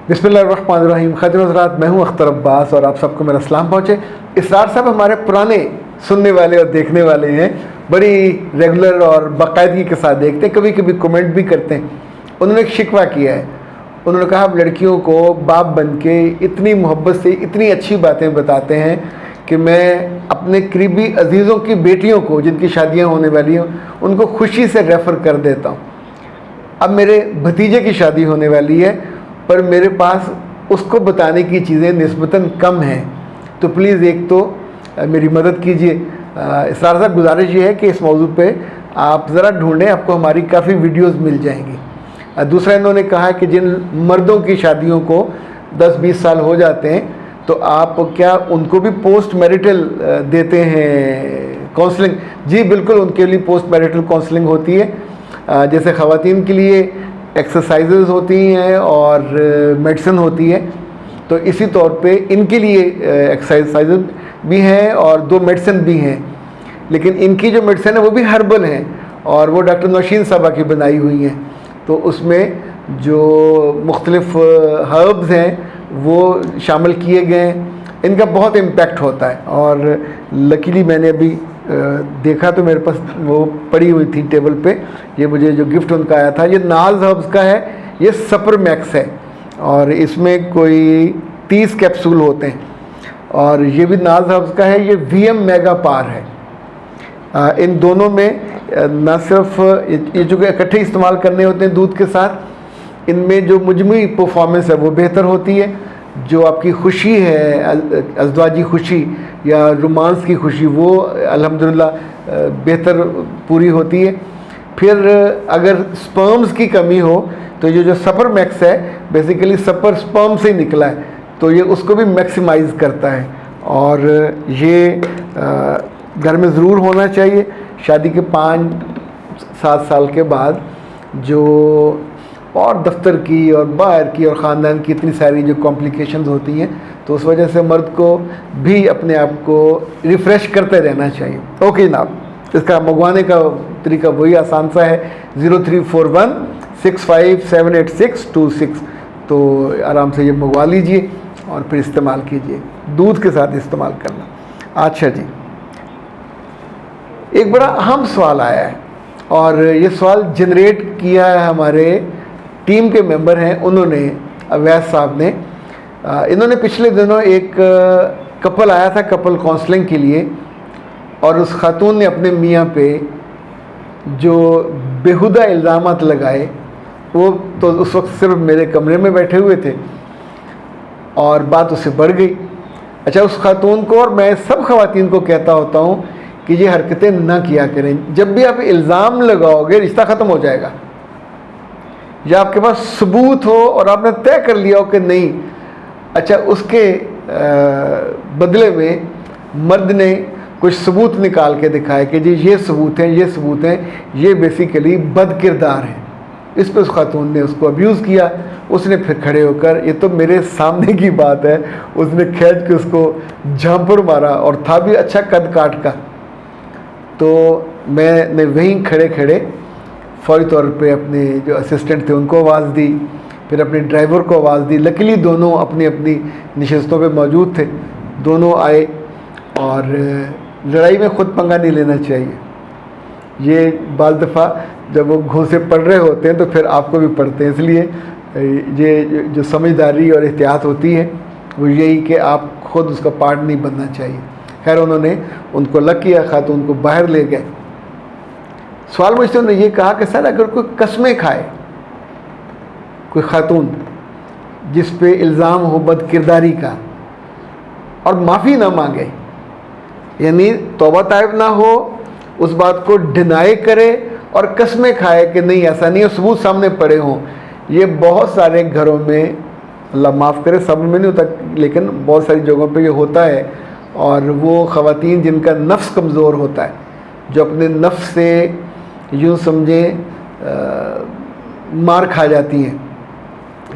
बिस्मिल्लाहिर्रहमानिर्रहीम। खैर हज़रात, मैं हूँ अख्तर अब्बास और आप सबको मेरा सलाम पहुँचे। इसरार साहब हमारे पुराने सुनने वाले और देखने वाले हैं, बड़ी रेगुलर और बाकायदगी के साथ देखते हैं, कभी कभी कमेंट भी करते हैं। उन्होंने एक शिकवा किया है। उन्होंने कहा आप लड़कियों को बाप बन के इतनी मोहब्बत से इतनी अच्छी बातें बताते हैं कि मैं अपने करीबी अजीज़ों की बेटियों को जिनकी शादियाँ होने वाली हैं उनको खुशी से रेफ़र कर देता हूँ। अब मेरे भतीजे की शादी होने वाली है पर मेरे पास उसको बताने की चीज़ें निस्बतन कम हैं, तो प्लीज़ एक तो मेरी मदद कीजिए। इसरार साहब, गुजारिश ये है कि इस मौजू पे आप ज़रा ढूंढें, आपको हमारी काफ़ी वीडियोस मिल जाएंगी। दूसरा, इन्होंने कहा कि जिन मर्दों की शादियों को 10-20 साल हो जाते हैं तो आप क्या उनको भी पोस्ट मैरिटल देते हैं काउंसलिंग? जी बिल्कुल, उनके लिए पोस्ट मैरिटल काउंसलिंग होती है। जैसे ख़वातीन के लिए एक्सरसाइजेज़ होती हैं और मेडिसिन होती है, तो इसी तौर पे इनके लिए एक्सरसाइज भी हैं और 2 मेडिसिन भी हैं। लेकिन इनकी जो मेडिसिन है वो भी हर्बल हैं और वो डॉक्टर नौशीन साहबा की बनाई हुई हैं, तो उसमें जो मुख्तलिफ हर्ब्स हैं वो शामिल किए गए हैं। इनका बहुत इम्पैक्ट होता है और लकीली मैंने अभी देखा तो मेरे पास वो पड़ी हुई थी टेबल पे। ये मुझे जो गिफ्ट उनका आया था, ये नाज हर्ब्स का है, ये सपर मैक्स है और इसमें कोई 30 कैप्सूल होते हैं। और ये भी नाज हर्ब्स का है, ये VM मेगा पार है। इन दोनों में न सिर्फ ये जो इकट्ठे इस्तेमाल करने होते हैं दूध के साथ, इनमें जो मुजमूई परफॉर्मेंस है वो बेहतर होती है। जो आपकी खुशी है, अज़वाजी खुशी या रोमांस की खुशी, वो अल्हम्दुलिल्लाह बेहतर पूरी होती है। फिर अगर स्पर्म्स की कमी हो तो ये जो सपर मैक्स है बेसिकली सपर स्पर्म से ही निकला है, तो ये उसको भी मैक्सिमाइज़ करता है। और ये घर में ज़रूर होना चाहिए। शादी के 5-7 साल के बाद जो और दफ्तर की और बाहर की और ख़ानदान की इतनी सारी जो कॉम्प्लिकेशंस होती हैं, तो उस वजह से मर्द को भी अपने आप को रिफ़्रेश करते रहना चाहिए। ओके जनाब, इसका मंगवाने का तरीका वही आसान सा है, 0341657826, तो आराम से ये मंगवा लीजिए और फिर इस्तेमाल कीजिए, दूध के साथ इस्तेमाल करना। अच्छा जी, एक बड़ा अहम सवाल आया है और ये सवाल जनरेट किया है हमारे टीम के मेंबर हैं, उन्होंने, अवैस साहब ने। इन्होंने पिछले दिनों एक कपल आया था कपल काउंसलिंग के लिए और उस खातून ने अपने मियाँ पे जो बेहुदा इल्ज़ामात लगाए, वो तो उस वक्त सिर्फ मेरे कमरे में बैठे हुए थे और बात उससे बढ़ गई। अच्छा, उस खातून को, और मैं सब ख़वातीन को कहता होता हूँ कि ये हरकतें ना किया करें। जब भी आप इल्ज़ाम लगाओगे रिश्ता ख़त्म हो जाएगा, या आपके पास सबूत हो और आपने तय कर लिया हो कि नहीं, अच्छा उसके बदले में मर्द ने कुछ सबूत निकाल के दिखाए कि जी ये सबूत हैं, ये सबूत हैं, ये बेसिकली बद किरदार हैं। इस पर उस खातून ने उसको अब्यूज़ किया। उसने फिर खड़े होकर, ये तो मेरे सामने की बात है, उसने खींच के उसको झांपड़ मारा और था भी अच्छा कद काट का। तो मैंने वहीं खड़े खड़े फ़ौरी तौर पे अपने जो असिस्टेंट थे उनको आवाज़ दी, फिर अपने ड्राइवर को आवाज़ दी। लकीली दोनों अपनी अपनी नशस्तों पे मौजूद थे, दोनों आए। और लड़ाई में ख़ुद पंगा नहीं लेना चाहिए। ये बाज़ दफ़ा जब वो घूंसे पड़ रहे होते हैं तो फिर आपको भी पड़ते हैं, इसलिए ये जो समझदारी और एहतियात होती है वो यही कि आप ख़ुद उसका पार्ट नहीं बनना चाहिए। खैर, उन्होंने उनको अलग किया, खातून को बाहर ले गए। सवाल मुझसे उन्होंने ये कहा कि सर अगर कोई कस्में खाए, कोई खातून जिस पे इल्ज़ाम हो बद किरदारी का और माफ़ी ना मांगे, यानी तौबा ताइब ना हो, उस बात को डिनाई करे और कस्में खाए कि नहीं ऐसा नहीं है, सबूत सामने पड़े हों, ये बहुत सारे घरों में, अल्लाह माफ़ करे सब में नहीं होता लेकिन बहुत सारी जगहों पे ये होता है। और वो ख़वातीन जिनका नफ्स कमज़ोर होता है, जो अपने नफ्स से यूँ समझें मार खा जाती हैं,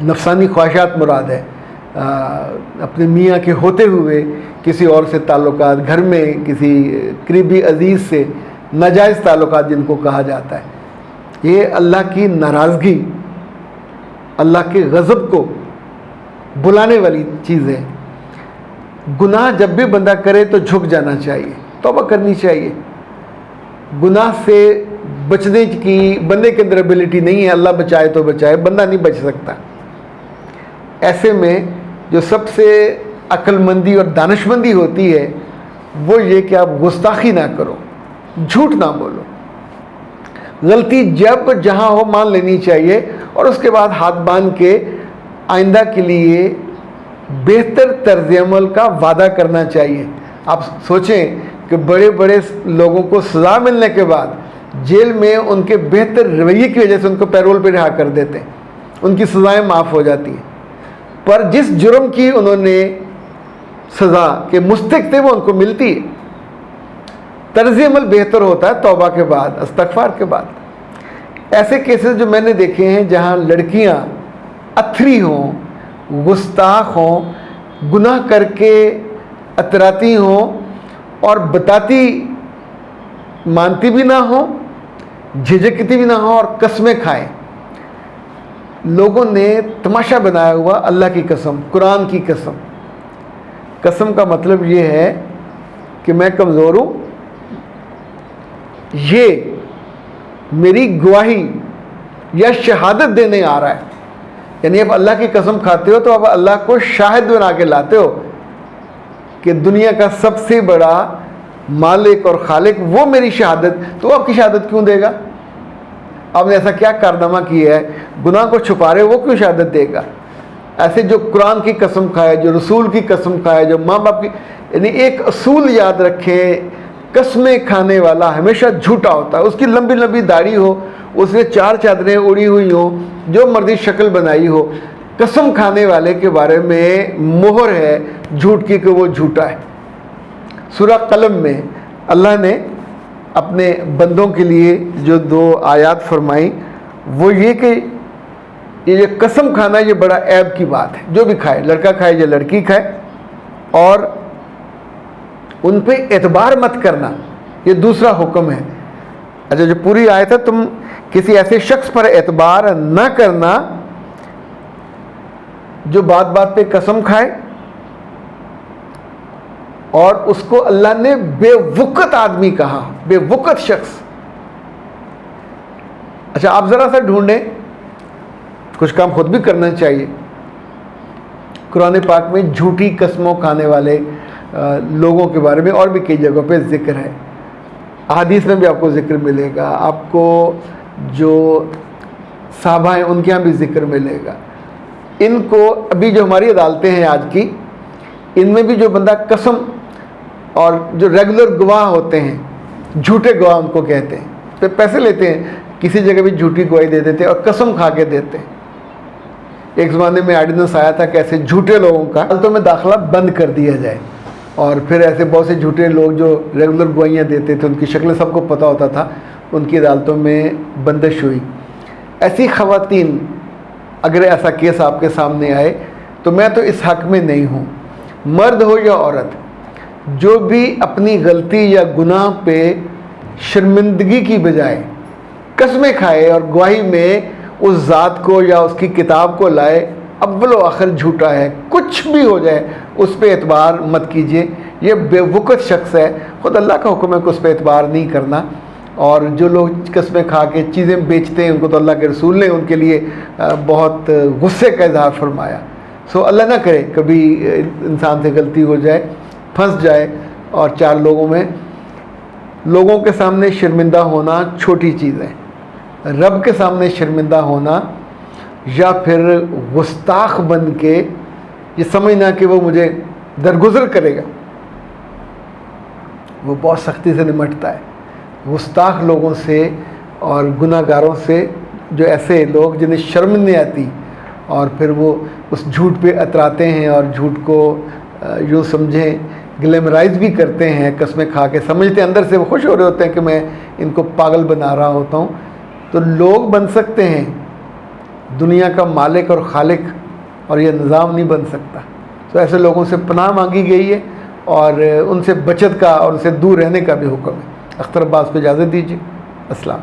नफसानी ख्वाहिशात मुराद है, अपने मियाँ के होते हुए किसी और से ताल्लुकात, घर में किसी करीबी अजीज़ से नाजायज़ ताल्लुकात जिनको कहा जाता है, ये अल्लाह की नाराज़गी, अल्लाह के गज़ब को بلانے والی چیز ہے. گناہ جب بھی بندہ کرے تو جھک جانا چاہیے, توبہ کرنی چاہیے. گناہ سے بچنے کی بندے کے اندر ایبلٹی نہیں ہے, اللہ بچائے تو بچائے, بندہ نہیں بچ سکتا. ایسے میں جو سب سے عقل مندی اور دانش مندی ہوتی ہے وہ یہ کہ آپ گستاخی نہ کرو, جھوٹ نہ بولو. غلطی جب جہاں ہو مان لینی چاہیے, اور اس کے بعد ہاتھ باندھ کے آئندہ کے لیے بہتر طرز عمل کا وعدہ کرنا چاہیے. آپ سوچیں کہ بڑے بڑے لوگوں کو سزا ملنے کے بعد جیل میں ان کے بہتر رویے کی وجہ سے ان کو پیرول پہ رہا کر دیتے ہیں, ان کی سزائیں معاف ہو جاتی ہیں. پر جس جرم کی انہوں نے سزا کے مستحق تھے وہ ان کو ملتی ہے. طرز عمل بہتر ہوتا ہے توبہ کے بعد, استغفار کے بعد. ایسے کیسز جو میں نے دیکھے ہیں جہاں لڑکیاں اتھری ہوں, گستاخ ہوں, گناہ کر کے اتراتی ہوں اور بتاتی مانتی بھی نہ ہوں, جھجکتی بھی نہ ہوں, اور قسمیں کھائیں. لوگوں نے تماشا بنایا ہوا اللہ کی قسم, قرآن کی قسم. قسم کا مطلب یہ ہے کہ میں کمزور ہوں, یہ میری گواہی یا شہادت دینے آ رہا ہے. یعنی اب اللہ کی قسم کھاتے ہو تو اب اللہ کو شاہد بنا کے لاتے ہو کہ دنیا کا سب سے بڑا مالک اور خالق وہ میری شہادت, تو آپ کی شہادت کیوں دے گا؟ آپ نے ایسا کیا کارنامہ کیا ہے, گناہ کو چھپا رہے, وہ کیوں شہادت دے گا؟ ایسے جو قرآن کی قسم کھائے, جو رسول کی قسم کھائے, جو ماں باپ کی, یعنی ایک اصول یاد رکھیں, قسمیں کھانے والا ہمیشہ جھوٹا ہوتا ہے. اس کی لمبی لمبی داڑھی ہو, اس نے 4 چادریں اڑی ہوئی ہوں, جو مرضی شکل بنائی ہو, قسم کھانے والے کے بارے میں مہر ہے جھوٹ کی کہ وہ جھوٹا ہے. سورہ قلم میں اللہ نے اپنے بندوں کے لیے جو 2 آیات فرمائیں وہ یہ کہ یہ قسم کھانا یہ بڑا عیب کی بات ہے. جو بھی کھائے, لڑکا کھائے یا لڑکی کھائے, اور ان پہ اعتبار مت کرنا, یہ دوسرا حکم ہے. اچھا, جو پوری آیت ہے, تم کسی ایسے شخص پر اعتبار نہ کرنا جو بات بات پہ قسم کھائے, اور اس کو اللہ نے بے وقت آدمی کہا, بے وقت شخص. اچھا, آپ ذرا سا ڈھونڈیں, کچھ کام خود بھی کرنا چاہیے. قرآن پاک میں جھوٹی قسموں کھانے والے لوگوں کے بارے میں اور بھی کئی جگہوں پہ ذکر ہے. احادیث میں بھی آپ کو ذکر ملے گا, آپ کو جو صحابہ ہیں ان کے یہاں بھی ذکر ملے گا. ان کو ابھی جو ہماری عدالتیں ہیں آج کی, ان میں بھی جو بندہ قسم, اور جو ریگولر گواہ ہوتے ہیں, جھوٹے گواہ ان کو کہتے ہیں, پھر پیسے لیتے ہیں, کسی جگہ بھی جھوٹی گواہی دے دیتے ہیں اور قسم کھا کے دیتے ہیں. ایک زمانے میں آرڈیننس آیا تھا کہ ایسے جھوٹے لوگوں کا عدالتوں میں داخلہ بند کر دیا جائے, اور پھر ایسے بہت سے جھوٹے لوگ جو ریگولر گواہیاں دیتے تھے, ان کی شکلیں سب کو پتہ ہوتا تھا, ان کی عدالتوں میں بندش ہوئی. ایسی خواتین, اگر ایسا کیس آپ کے سامنے آئے تو میں تو اس حق میں نہیں ہوں, مرد ہو یا عورت, جو بھی اپنی غلطی یا گناہ پہ شرمندگی کی بجائے قسمیں کھائے اور گواہی میں اس ذات کو یا اس کی کتاب کو لائے, اول و آخر جھوٹا ہے. کچھ بھی ہو جائے اس پہ اعتبار مت کیجیے, یہ بے وقت شخص ہے. خود اللہ کا حکم ہے کہ اس پہ اعتبار نہیں کرنا. اور جو لوگ قسمیں کھا کے چیزیں بیچتے ہیں, ان کو تو اللہ کے رسول نے ان کے لیے بہت غصے کا اظہار فرمایا. سو اللہ نہ کرے کبھی انسان سے غلطی ہو جائے, پھنس جائے, اور 4 لوگوں میں, لوگوں کے سامنے شرمندہ ہونا چھوٹی چیز ہے, رب کے سامنے شرمندہ ہونا یا پھر گستاخ بن کے یہ سمجھنا کہ وہ مجھے درگزر کرے گا, وہ بہت سختی سے نمٹتا ہے. گستاخ لوگوں سے اور گناہ گاروں سے, جو ایسے لوگ جنہیں شرم نہیں آتی اور پھر وہ اس جھوٹ پہ اتراتے ہیں اور جھوٹ کو یوں سمجھیں گلیمرائز بھی کرتے ہیں, قسمیں کھا کے سمجھتے ہیں, اندر سے وہ خوش ہو رہے ہوتے ہیں کہ میں ان کو پاگل بنا رہا ہوتا ہوں. تو لوگ بن سکتے ہیں, دنیا کا مالک اور خالق اور یہ نظام نہیں بن سکتا. تو ایسے لوگوں سے پناہ مانگی گئی ہے, اور ان سے بچت کا اور ان سے دور رہنے کا بھی حکم ہے. اختر عباس کو اجازت دیجیے. السلام.